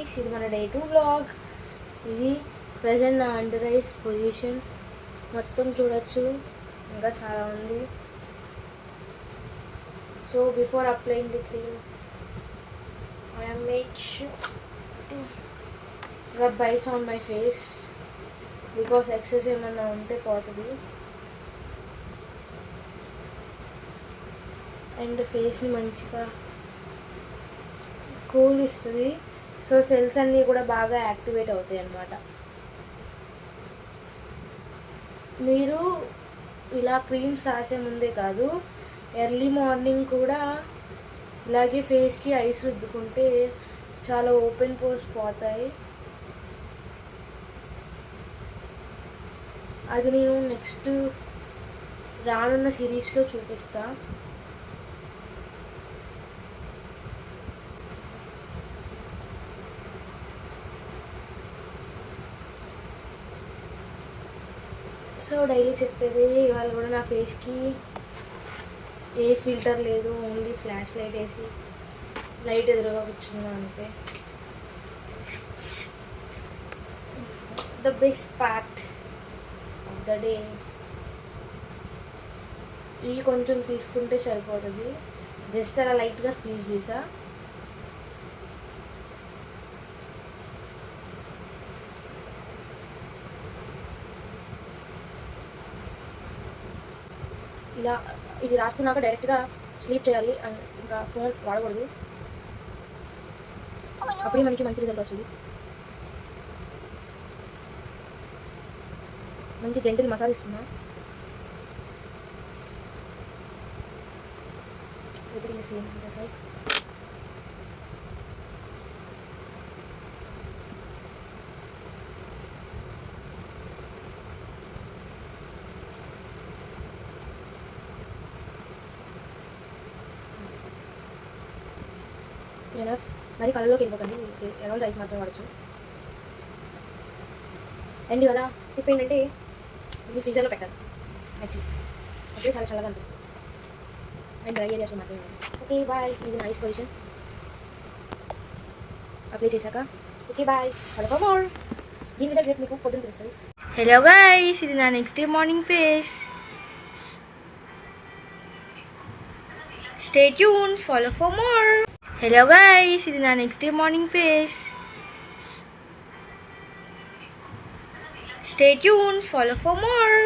Guys, ఇది మన day 2 vlog. ఇది ప్రజెంట్ నా అండర్ ఐస్ పొజిషన్ మొత్తం చూడొచ్చు, ఇంకా చాలా ఉంది. So before applying the cream I am make sure to rub ice on my face because excess ఏమన్నా ఉంటే పోతుంది. అండ్ ఫేస్ని మంచిగా కూల్ ఇస్తుంది. సో సెల్స్ అన్నీ కూడా బాగా యాక్టివేట్ అవుతాయి అన్నమాట. మీరు ఇలా క్రీమ్స్ రాసే ముందే కాదు, ఎర్లీ మార్నింగ్ కూడా ఇలాగే ఫేస్కి ఐస్ రుద్దుకుంటే చాలా ఓపెన్ పోర్స్ పోతాయి. అది నేను నెక్స్ట్ రానున్న సిరీస్లో చూపిస్తా. సో డైలీ చెప్పేది, ఇవాళ కూడా నా ఫేస్కి ఏ ఫిల్టర్ లేదు, ఓన్లీ ఫ్లాష్ లైట్ వేసి లైట్ ఎదురుగా కూర్చున్నా అంతే. The best part of the day. ఇవి కొంచెం తీసుకుంటే సరిపోతుంది. జస్ట్ అలా లైట్గా స్క్వీజ్ చేసా. ఇలా ఇది రాసుకున్నాక డైరెక్ట్గా స్లీప్ చేయాలి, ఇంకా ఫోన్ వాడకూడదు. అప్పుడే మనకి మంచి రిజల్ట్ వస్తుంది. మంచి జెంటిల్ మసాజ్ ఇస్తున్నా. Same side enough. మరి కళ్ళలోకి వెళ్ళిపోకండి, అరౌండ్ ఐస్ మాత్రం వాడచ్చు. అండ్ ఇవాళ టిప్ ఏంటంటే, ఇది ఫ్రీజర్లో పెట్టాలి యాక్చువల్లీ, అప్పుడే చాలా చల్లగా అనిపిస్తుంది. అండ్ డ్రై ఏరియాస్లో మాత్రమే. Okay boy. ఇది నైస్ పొజిషన్. అప్లై చేశాక ఓకే బాయ్. ఫర్ మోర్ దీని రిజల్ట్ రేపు మీకు పొద్దున్న తెలుస్తుంది. హలో గైస్, ఇది నా next day morning face. Stay tune, follow for more. Hello guys, ఇది నా next day morning face. Stay tuned, follow for more.